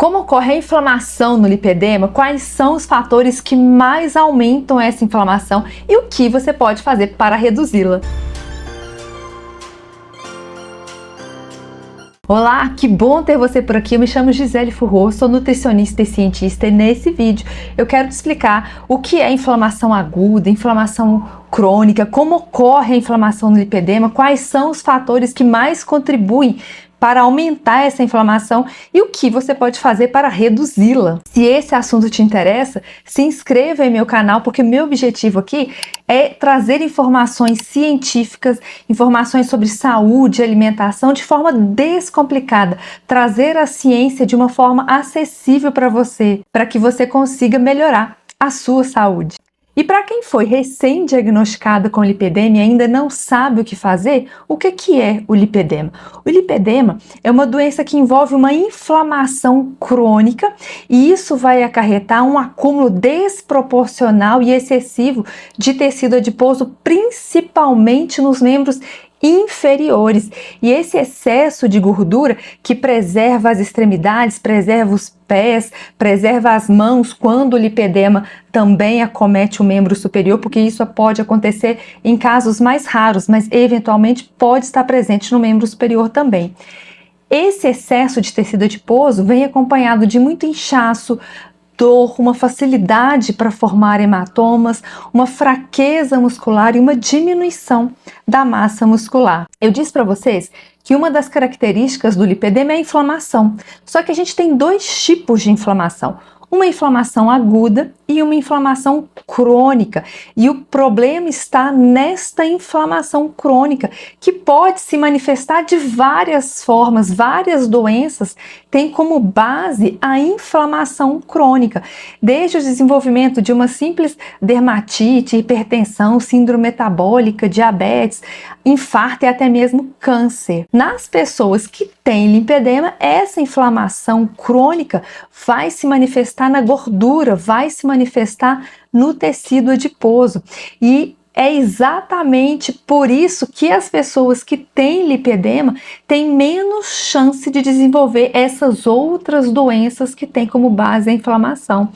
Como ocorre a inflamação no lipedema? Quais são os fatores que mais aumentam essa inflamação e o que você pode fazer para reduzi-la? Olá, que bom ter você por aqui. Eu me chamo Gisele Furro, sou nutricionista e cientista, e nesse vídeo eu quero te explicar o que é inflamação aguda, inflamação crônica, como ocorre a inflamação no lipedema, quais são os fatores que mais contribuem para aumentar essa inflamação e o que você pode fazer para reduzi-la. Se esse assunto te interessa, se inscreva em meu canal, porque meu objetivo aqui é trazer informações científicas, informações sobre saúde e alimentação de forma descomplicada, trazer a ciência de uma forma acessível para você, para que você consiga melhorar a sua saúde. E para quem foi recém-diagnosticado com lipedema e ainda não sabe o que fazer, o que é o lipedema? O lipedema é uma doença que envolve uma inflamação crônica e isso vai acarretar um acúmulo desproporcional e excessivo de tecido adiposo, principalmente nos membros inferiores. E esse excesso de gordura que preserva as extremidades, preserva os pés, preserva as mãos quando o lipedema também acomete o membro superior, porque isso pode acontecer em casos mais raros, mas eventualmente pode estar presente no membro superior também. Esse excesso de tecido adiposo vem acompanhado de muito inchaço, dor, uma facilidade para formar hematomas, uma fraqueza muscular e uma diminuição da massa muscular. Eu disse para vocês que uma das características do lipedema é a inflamação, só que a gente tem dois tipos de inflamação. Uma inflamação aguda e uma inflamação crônica. E o problema está nesta inflamação crônica, que pode se manifestar de várias formas. Várias doenças têm como base a inflamação crônica, desde o desenvolvimento de uma simples dermatite, hipertensão, síndrome metabólica, diabetes, infarto e até mesmo câncer. Nas pessoas que têm lipedema, essa inflamação crônica vai se manifestar na gordura, vai se manifestar no tecido adiposo. E é exatamente por isso que as pessoas que têm lipedema têm menos chance de desenvolver essas outras doenças que têm como base a inflamação.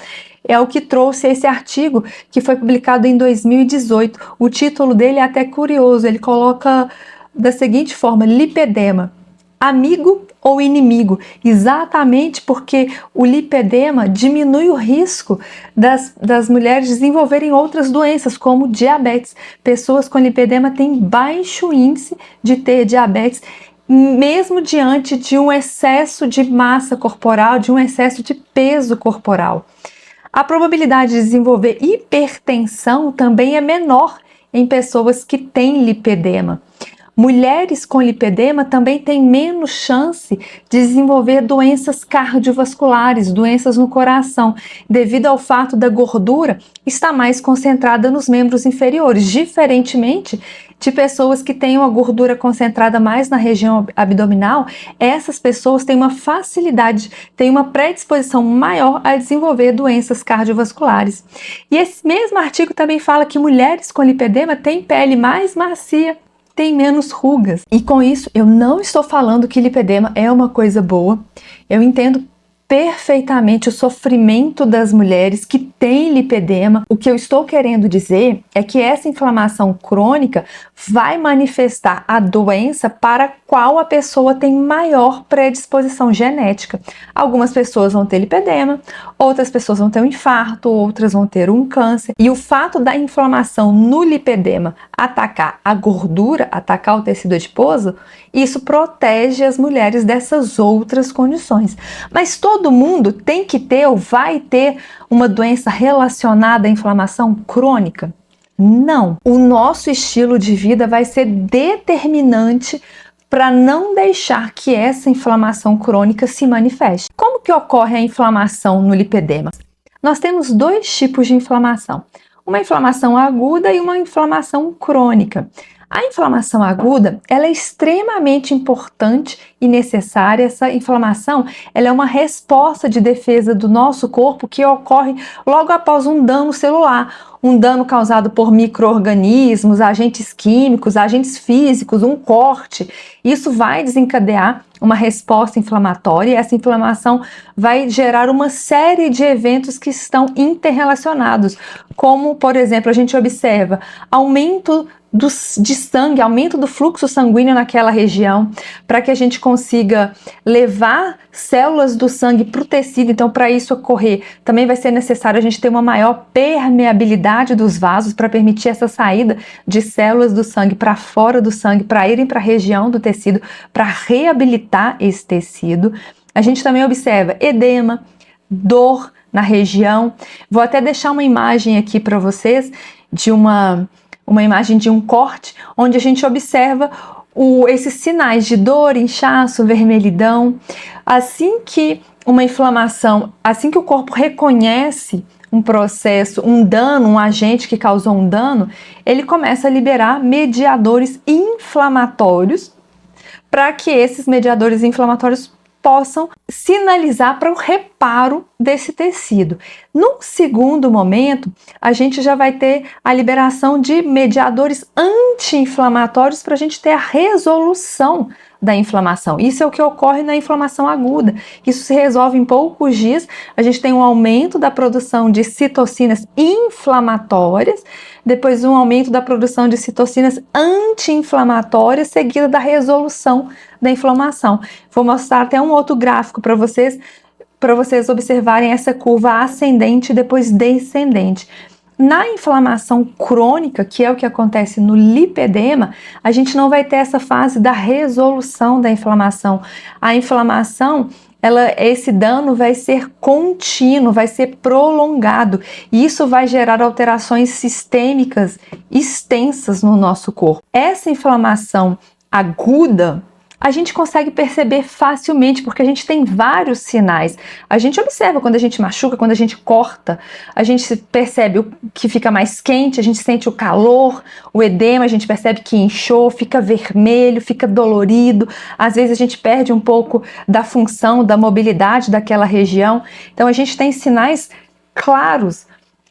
É o que trouxe esse artigo que foi publicado em 2018. O título dele é até curioso, ele coloca da seguinte forma: lipedema, amigo ou inimigo? Exatamente porque o lipedema diminui o risco das mulheres desenvolverem outras doenças, como diabetes. Pessoas com lipedema têm baixo índice de ter diabetes, mesmo diante de um excesso de massa corporal, de um excesso de peso corporal. A probabilidade de desenvolver hipertensão também é menor em pessoas que têm lipedema. Mulheres com lipedema também têm menos chance de desenvolver doenças cardiovasculares, doenças no coração, devido ao fato da gordura estar mais concentrada nos membros inferiores, diferentemente de pessoas que têm uma gordura concentrada mais na região abdominal. Essas pessoas têm uma facilidade, têm uma predisposição maior a desenvolver doenças cardiovasculares. E esse mesmo artigo também fala que mulheres com lipedema têm pele mais macia, tem menos rugas. E com isso, eu não estou falando que lipedema é uma coisa boa. Eu entendo perfeitamente o sofrimento das mulheres que têm lipedema. O que eu estou querendo dizer é que essa inflamação crônica vai manifestar a doença para a qual a pessoa tem maior predisposição genética. Algumas pessoas vão ter lipedema, outras pessoas vão ter um infarto, outras vão ter um câncer. E o fato da inflamação no lipedema atacar a gordura, atacar o tecido adiposo, isso protege as mulheres dessas outras condições. Mas todo mundo tem que ter ou vai ter uma doença relacionada à inflamação crônica? Não. O nosso estilo de vida vai ser determinante para não deixar que essa inflamação crônica se manifeste. Como que ocorre a inflamação no lipedema? Nós temos dois tipos de inflamação. Uma inflamação aguda e uma inflamação crônica. A inflamação aguda, ela é extremamente importante e necessária. Essa inflamação, ela é uma resposta de defesa do nosso corpo que ocorre logo após um dano celular, um dano causado por micro-organismos, agentes químicos, agentes físicos, um corte. Isso vai desencadear uma resposta inflamatória e essa inflamação vai gerar uma série de eventos que estão interrelacionados, como, por exemplo, a gente observa aumento de sangue, aumento do fluxo sanguíneo naquela região, para que a gente consiga levar células do sangue para o tecido. Então, para isso ocorrer, também vai ser necessário a gente ter uma maior permeabilidade dos vasos para permitir essa saída de células do sangue para fora do sangue, para irem para a região do tecido, para reabilitar esse tecido. A gente também observa edema, dor na região. Vou até deixar uma imagem aqui para vocês de uma imagem de um corte, onde a gente observa esses sinais de dor, inchaço, vermelhidão. Assim que uma inflamação, assim que o corpo reconhece um processo, um dano, um agente que causou um dano, ele começa a liberar mediadores inflamatórios para que esses mediadores inflamatórios possam sinalizar para o reparo desse tecido. Num segundo momento, a gente já vai ter a liberação de mediadores anti-inflamatórios para a gente ter a resolução da inflamação. Isso é o que ocorre na inflamação aguda. Isso se resolve em poucos dias. A gente tem um aumento da produção de citocinas inflamatórias, depois um aumento da produção de citocinas anti-inflamatórias, seguida da resolução da inflamação. Vou mostrar até um outro gráfico para vocês observarem essa curva ascendente e depois descendente. Na inflamação crônica, que é o que acontece no lipedema, a gente não vai ter essa fase da resolução da inflamação. A inflamação, esse dano vai ser contínuo, vai ser prolongado, e isso vai gerar alterações sistêmicas extensas no nosso corpo. Essa inflamação aguda, a gente consegue perceber facilmente, porque a gente tem vários sinais. A gente observa quando a gente machuca, quando a gente corta, a gente percebe que fica mais quente, a gente sente o calor, o edema, a gente percebe que inchou, fica vermelho, fica dolorido. Às vezes a gente perde um pouco da função, da mobilidade daquela região. Então a gente tem sinais claros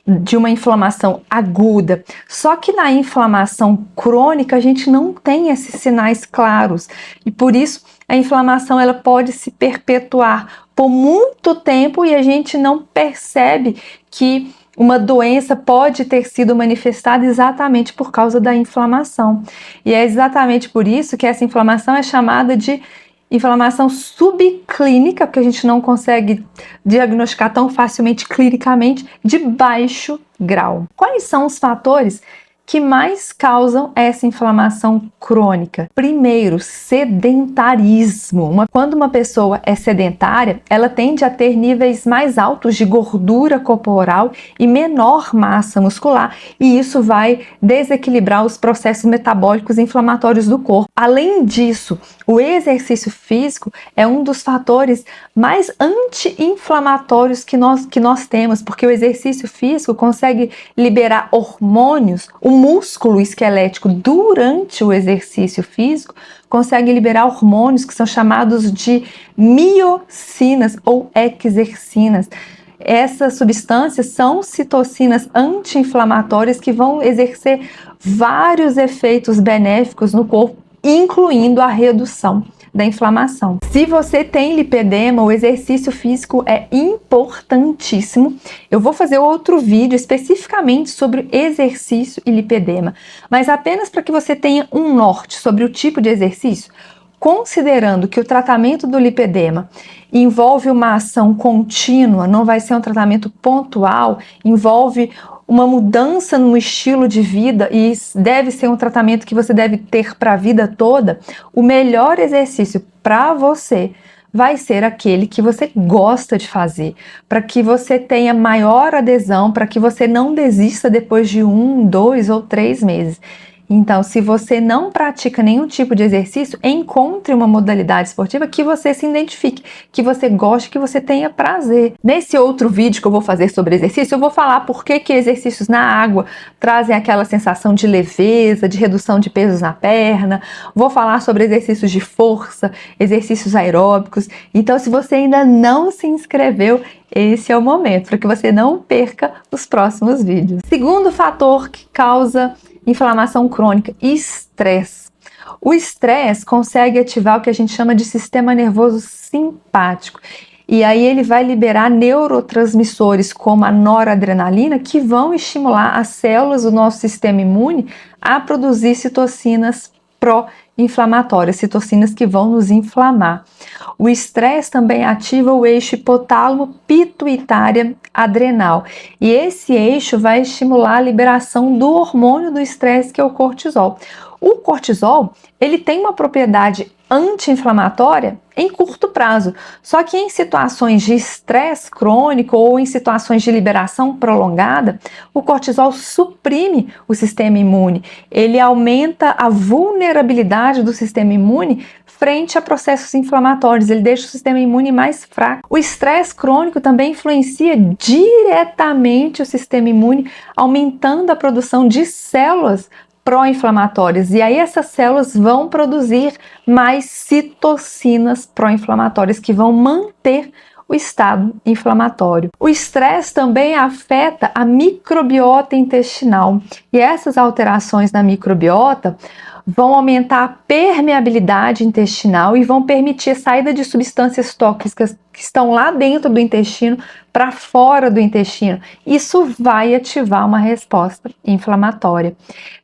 de uma inflamação aguda. Só que na inflamação crônica a gente não tem esses sinais claros e por isso a inflamação ela pode se perpetuar por muito tempo e a gente não percebe que uma doença pode ter sido manifestada exatamente por causa da inflamação. E é exatamente por isso que essa inflamação é chamada de inflamação subclínica, porque a gente não consegue diagnosticar tão facilmente clinicamente, de baixo grau. Quais são os fatores que mais causam essa inflamação crônica? Primeiro, sedentarismo. Quando uma pessoa é sedentária, ela tende a ter níveis mais altos de gordura corporal e menor massa muscular, e isso vai desequilibrar os processos metabólicos inflamatórios do corpo. Além disso, o exercício físico é um dos fatores mais anti-inflamatórios que nós temos, porque o exercício físico consegue liberar hormônios. O músculo esquelético, durante o exercício físico, consegue liberar hormônios que são chamados de miocinas ou exercinas. Essas substâncias são citocinas anti-inflamatórias que vão exercer vários efeitos benéficos no corpo, incluindo a redução da inflamação. Se você tem lipedema, o exercício físico é importantíssimo. Eu vou fazer outro vídeo especificamente sobre exercício e lipedema, mas apenas para que você tenha um norte sobre o tipo de exercício, considerando que o tratamento do lipedema envolve uma ação contínua, não vai ser um tratamento pontual, envolve uma mudança no estilo de vida e deve ser um tratamento que você deve ter para a vida toda, o melhor exercício para você vai ser aquele que você gosta de fazer, para que você tenha maior adesão, para que você não desista depois de 1, 2 ou 3 meses. Então, se você não pratica nenhum tipo de exercício, encontre uma modalidade esportiva que você se identifique, que você goste, que você tenha prazer. Nesse outro vídeo que eu vou fazer sobre exercício, eu vou falar por que exercícios na água trazem aquela sensação de leveza, de redução de pesos na perna. Vou falar sobre exercícios de força, exercícios aeróbicos. Então, se você ainda não se inscreveu, esse é o momento, para que você não perca os próximos vídeos. Segundo fator que causa inflamação crônica, estresse. O estresse consegue ativar o que a gente chama de sistema nervoso simpático. E aí ele vai liberar neurotransmissores como a noradrenalina, que vão estimular as células do nosso sistema imune a produzir citocinas pró-inflamatórias, citocinas que vão nos inflamar. O estresse também ativa o eixo hipotálamo-pituitária adrenal. E esse eixo vai estimular a liberação do hormônio do estresse, que é o cortisol. O cortisol, ele tem uma propriedade anti-inflamatória em curto prazo, só que em situações de estresse crônico ou em situações de liberação prolongada, o cortisol suprime o sistema imune, ele aumenta a vulnerabilidade do sistema imune frente a processos inflamatórios, ele deixa o sistema imune mais fraco. O estresse crônico também influencia diretamente o sistema imune, aumentando a produção de células pró-inflamatórias, e aí essas células vão produzir mais citocinas pró-inflamatórias que vão manter o estado inflamatório. O estresse também afeta a microbiota intestinal, e essas alterações na microbiota vão aumentar a permeabilidade intestinal e vão permitir a saída de substâncias tóxicas que estão lá dentro do intestino para fora do intestino. Isso vai ativar uma resposta inflamatória.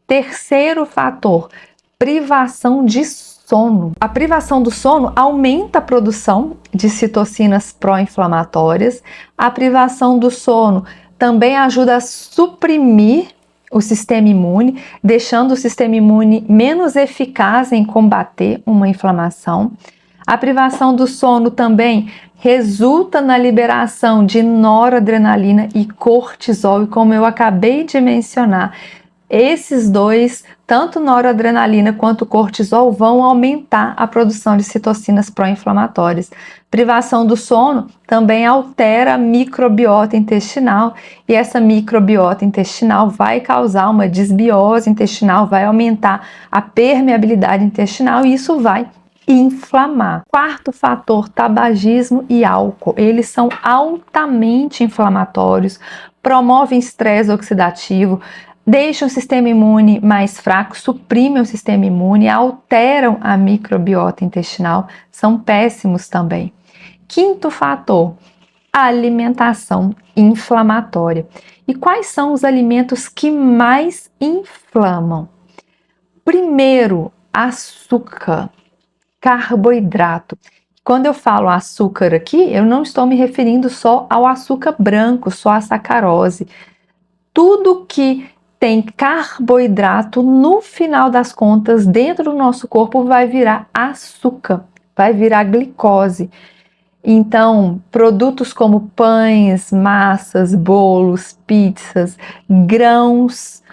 Terceiro fator, privação de sono. A privação do sono aumenta a produção de citocinas pró-inflamatórias. A privação do sono também ajuda a suprimir o sistema imune, deixando o sistema imune menos eficaz em combater uma inflamação. A privação do sono também resulta na liberação de noradrenalina e cortisol, e como eu acabei de mencionar, esses dois, tanto noradrenalina quanto cortisol, vão aumentar a produção de citocinas pró-inflamatórias. Privação do sono também altera a microbiota intestinal, e essa microbiota intestinal vai causar uma desbiose intestinal, vai aumentar a permeabilidade intestinal e isso vai inflamar. Quarto fator, tabagismo e álcool. Eles são altamente inflamatórios, promovem estresse oxidativo, deixam o sistema imune mais fraco, suprimem o sistema imune, alteram a microbiota intestinal, são péssimos também. Quinto fator, alimentação inflamatória. E quais são os alimentos que mais inflamam? Primeiro, açúcar, carboidrato. Quando eu falo açúcar aqui, eu não estou me referindo só ao açúcar branco, só à sacarose. Tudo que tem carboidrato, no final das contas, dentro do nosso corpo vai virar açúcar, vai virar glicose. Então, produtos como pães, massas, bolos, pizzas, grãos,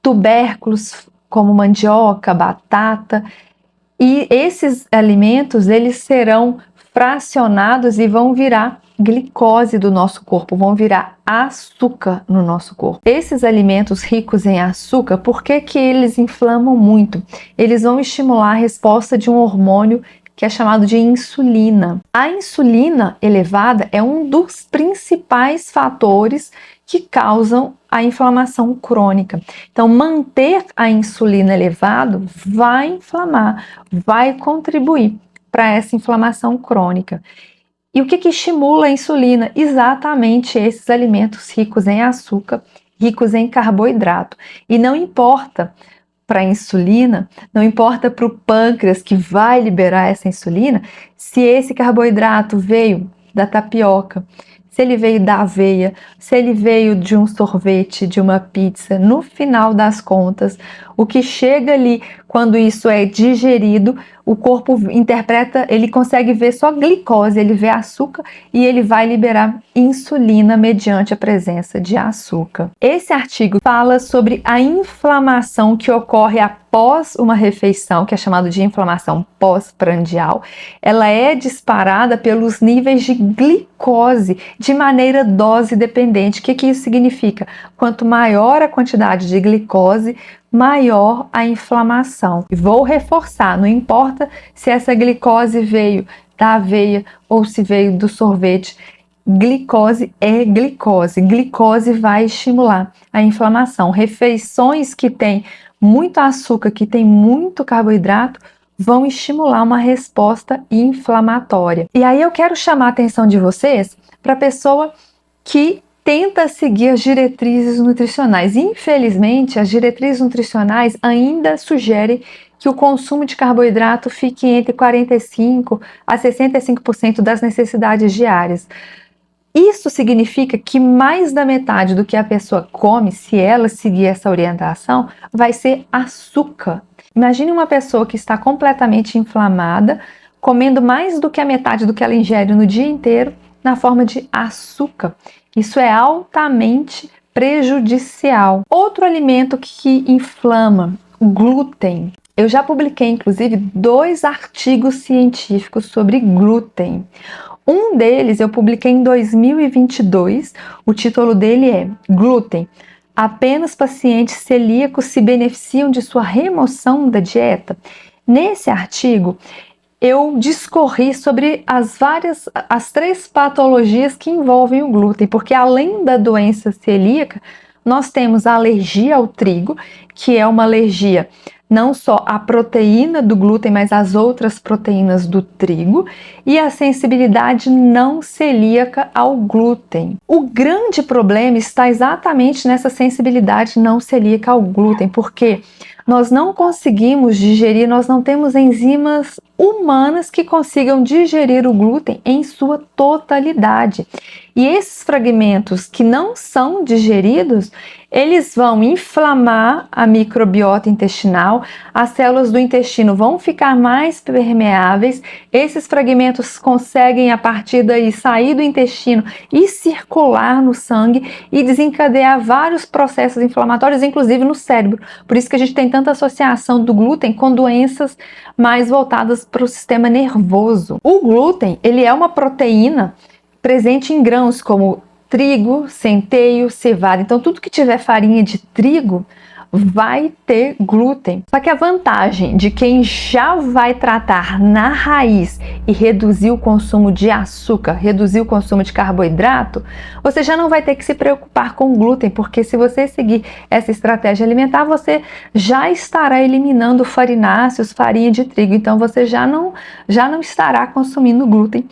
tubérculos como mandioca, batata, e esses alimentos, eles serão fracionados e vão virar glicose do nosso corpo, vão virar açúcar no nosso corpo. Esses alimentos ricos em açúcar, por que eles inflamam muito? Eles vão estimular a resposta de um hormônio que é chamado de insulina. A insulina elevada é um dos principais fatores que causam a inflamação crônica. Então, manter a insulina elevada vai inflamar, vai contribuir para essa inflamação crônica. E o que estimula a insulina? Exatamente esses alimentos ricos em açúcar, ricos em carboidrato. E não importa para a insulina, não importa para o pâncreas que vai liberar essa insulina, se esse carboidrato veio da tapioca, se ele veio da aveia, se ele veio de um sorvete, de uma pizza. No final das contas, o que chega ali, quando isso é digerido, o corpo interpreta, ele consegue ver só glicose, ele vê açúcar e ele vai liberar insulina mediante a presença de açúcar. Esse artigo fala sobre a inflamação que ocorre após uma refeição, que é chamado de inflamação pós-prandial. Ela é disparada pelos níveis de glicose de maneira dose dependente. O que isso significa? Quanto maior a quantidade de glicose, maior a inflamação. E vou reforçar, não importa se essa glicose veio da aveia ou se veio do sorvete, glicose é glicose. Glicose vai estimular a inflamação. Refeições que têm muito açúcar, que têm muito carboidrato, vão estimular uma resposta inflamatória. E aí eu quero chamar a atenção de vocês para a pessoa que tenta seguir as diretrizes nutricionais. Infelizmente, as diretrizes nutricionais ainda sugerem que o consumo de carboidrato fique entre 45% a 65% das necessidades diárias. Isso significa que mais da metade do que a pessoa come, se ela seguir essa orientação, vai ser açúcar. Imagine uma pessoa que está completamente inflamada, comendo mais do que a metade do que ela ingere no dia inteiro na forma de açúcar. Isso é altamente prejudicial. Outro alimento que inflama, o glúten. Eu já publiquei, inclusive, 2 artigos científicos sobre glúten. Um deles eu publiquei em 2022, o título dele é Glúten. Apenas pacientes celíacos se beneficiam de sua remoção da dieta. Nesse artigo, eu discorri sobre as 3 patologias que envolvem o glúten, porque além da doença celíaca, nós temos a alergia ao trigo, que é uma alergia não só à proteína do glúten, mas às outras proteínas do trigo, e a sensibilidade não celíaca ao glúten. O grande problema está exatamente nessa sensibilidade não celíaca ao glúten, porque nós não conseguimos digerir, nós não temos enzimas humanas que consigam digerir o glúten em sua totalidade. E esses fragmentos que não são digeridos, eles vão inflamar a microbiota intestinal, as células do intestino vão ficar mais permeáveis, esses fragmentos conseguem a partir daí sair do intestino e circular no sangue e desencadear vários processos inflamatórios, inclusive no cérebro. Por isso que a gente tem tanta associação do glúten com doenças mais voltadas para o sistema nervoso. O glúten, ele é uma proteína presente em grãos como trigo, centeio, cevada. Então, tudo que tiver farinha de trigo vai ter glúten. Só que a vantagem de quem já vai tratar na raiz e reduzir o consumo de açúcar, reduzir o consumo de carboidrato, você já não vai ter que se preocupar com glúten, porque se você seguir essa estratégia alimentar, você já estará eliminando farináceos, farinha de trigo. Então, você já não estará consumindo glúten.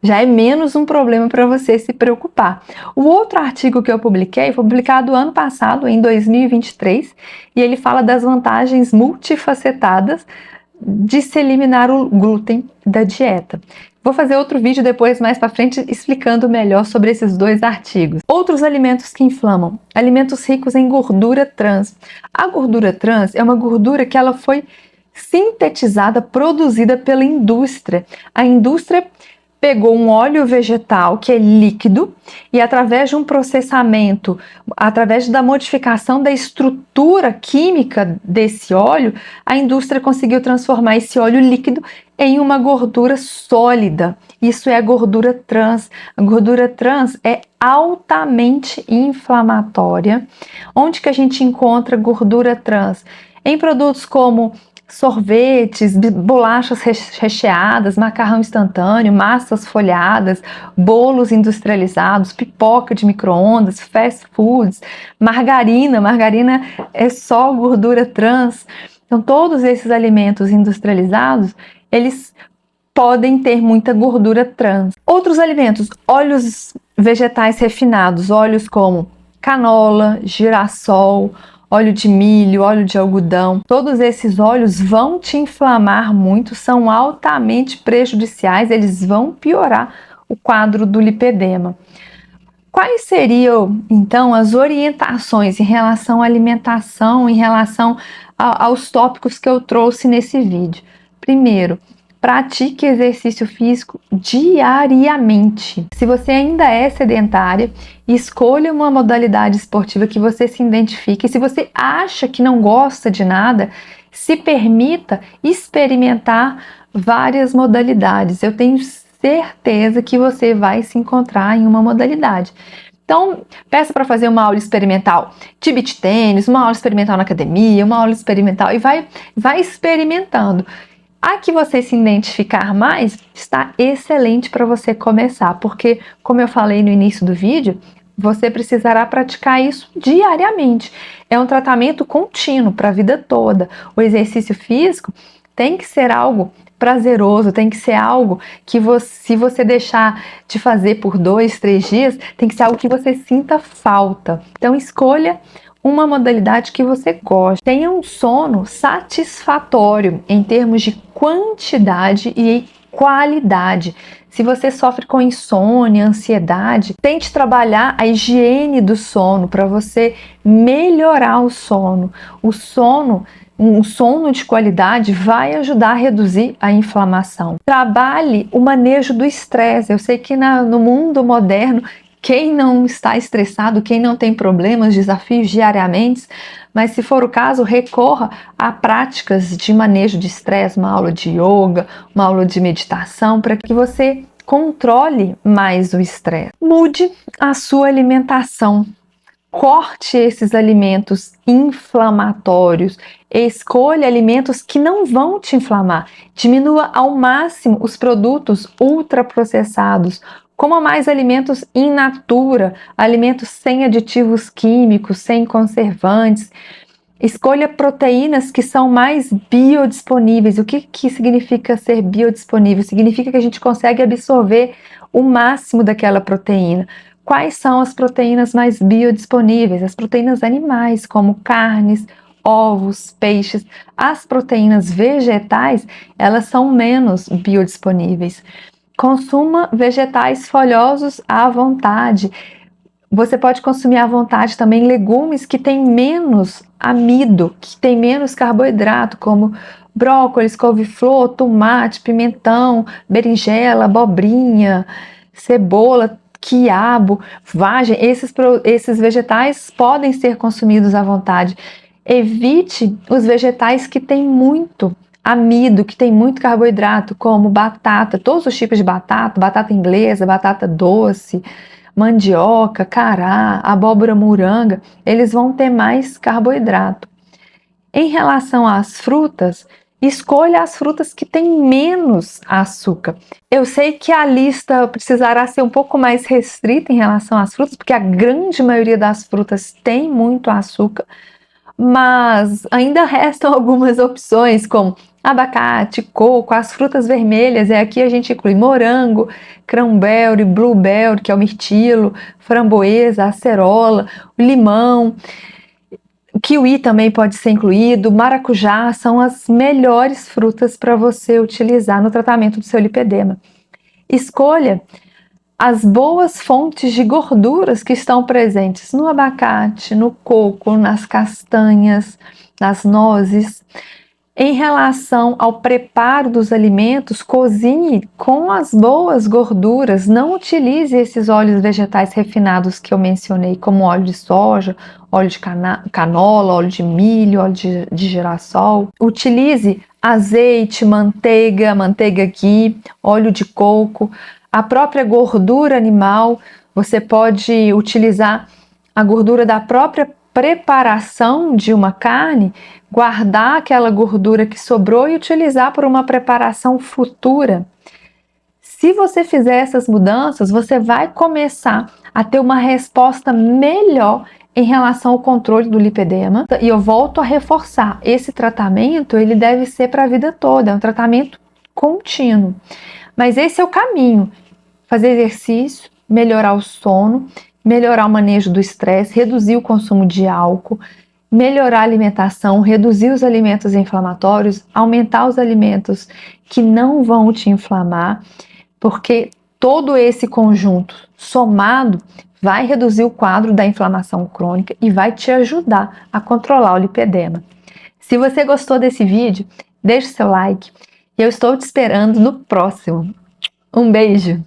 Já é menos um problema para você se preocupar. O outro artigo que eu publiquei foi publicado ano passado, em 2023, e ele fala das vantagens multifacetadas de se eliminar o glúten da dieta. Vou fazer outro vídeo depois, mais para frente, explicando melhor sobre esses 2 artigos. Outros alimentos que inflamam, alimentos ricos em gordura trans. A gordura trans é uma gordura que ela foi sintetizada, produzida pela indústria. A indústria pegou um óleo vegetal que é líquido e através de um processamento, através da modificação da estrutura química desse óleo, a indústria conseguiu transformar esse óleo líquido em uma gordura sólida. Isso é a gordura trans. A gordura trans é altamente inflamatória. Onde que a gente encontra gordura trans? Em produtos como sorvetes, bolachas recheadas, macarrão instantâneo, massas folhadas, bolos industrializados, pipoca de micro-ondas, fast foods, margarina. Margarina é só gordura trans. Então, todos esses alimentos industrializados, eles podem ter muita gordura trans. Outros alimentos, óleos vegetais refinados, óleos como canola, girassol, óleo de milho, óleo de algodão, todos esses óleos vão te inflamar muito, são altamente prejudiciais, eles vão piorar o quadro do lipedema. Quais seriam, então, as orientações em relação à alimentação, em relação aos tópicos que eu trouxe nesse vídeo? Primeiro, pratique exercício físico diariamente. Se você ainda é sedentária, escolha uma modalidade esportiva que você se identifique. Se você acha que não gosta de nada, se permita experimentar várias modalidades. Eu tenho certeza que você vai se encontrar em uma modalidade. Então, peça para fazer uma aula experimental de beach tênis, uma aula experimental na academia, uma aula experimental e vai experimentando. A que você se identificar mais está excelente para você começar, porque, como eu falei no início do vídeo, você precisará praticar isso diariamente. É um tratamento contínuo para a vida toda. O exercício físico tem que ser algo prazeroso, tem que ser algo que se você deixar de fazer por 2, 3 dias, tem que ser algo que você sinta falta. Então escolha uma modalidade que você goste. Tenha um sono satisfatório em termos de quantidade e qualidade. Se você sofre com insônia, ansiedade, tente trabalhar a higiene do sono para você melhorar o sono. Um sono de qualidade vai ajudar a reduzir a inflamação. Trabalhe o manejo do estresse. Eu sei que no mundo moderno, quem não está estressado, quem não tem problemas, desafios diariamente, mas se for o caso, recorra a práticas de manejo de estresse, uma aula de yoga, uma aula de meditação, para que você controle mais o estresse. Mude a sua alimentação. Corte esses alimentos inflamatórios, escolha alimentos que não vão te inflamar, diminua ao máximo os produtos ultraprocessados, coma mais alimentos in natura, alimentos sem aditivos químicos, sem conservantes. Escolha proteínas que são mais biodisponíveis. O que significa ser biodisponível? Significa que a gente consegue absorver o máximo daquela proteína. Quais são as proteínas mais biodisponíveis? As proteínas animais, como carnes, ovos, peixes. As proteínas vegetais, elas são menos biodisponíveis. Consuma vegetais folhosos à vontade. Você pode consumir à vontade também legumes que têm menos amido, que têm menos carboidrato, como brócolis, couve-flor, tomate, pimentão, berinjela, abobrinha, cebola, quiabo, vagem. Esses vegetais podem ser consumidos à vontade. Evite os vegetais que têm muito amido, que tem muito carboidrato, como batata, todos os tipos de batata, batata inglesa, batata doce, mandioca, cará, abóbora moranga, eles vão ter mais carboidrato. Em relação às frutas, escolha as frutas que têm menos açúcar. Eu sei que a lista precisará ser um pouco mais restrita em relação às frutas, porque a grande maioria das frutas tem muito açúcar, mas ainda restam algumas opções, como abacate, coco, as frutas vermelhas. Aqui a gente inclui morango, cranberry, blueberry, que é o mirtilo, framboesa, acerola, limão. Kiwi também pode ser incluído, maracujá, são as melhores frutas para você utilizar no tratamento do seu lipedema. Escolha as boas fontes de gorduras que estão presentes no abacate, no coco, nas castanhas, nas nozes. Em relação ao preparo dos alimentos, cozinhe com as boas gorduras. Não utilize esses óleos vegetais refinados que eu mencionei, como óleo de soja, óleo de canola, óleo de milho, óleo de girassol. Utilize azeite, manteiga ghee, óleo de coco, a própria gordura animal. Você pode utilizar a gordura da própria preparação de uma carne, guardar aquela gordura que sobrou e utilizar para uma preparação futura. Se você fizer essas mudanças, você vai começar a ter uma resposta melhor em relação ao controle do lipedema. E eu volto a reforçar, esse tratamento ele deve ser para a vida toda, é um tratamento contínuo. Mas esse é o caminho: fazer exercício, melhorar o sono, melhorar o manejo do estresse, reduzir o consumo de álcool, melhorar a alimentação, reduzir os alimentos inflamatórios, aumentar os alimentos que não vão te inflamar, porque todo esse conjunto somado vai reduzir o quadro da inflamação crônica e vai te ajudar a controlar o lipedema. Se você gostou desse vídeo, deixe seu like e eu estou te esperando no próximo. Um beijo!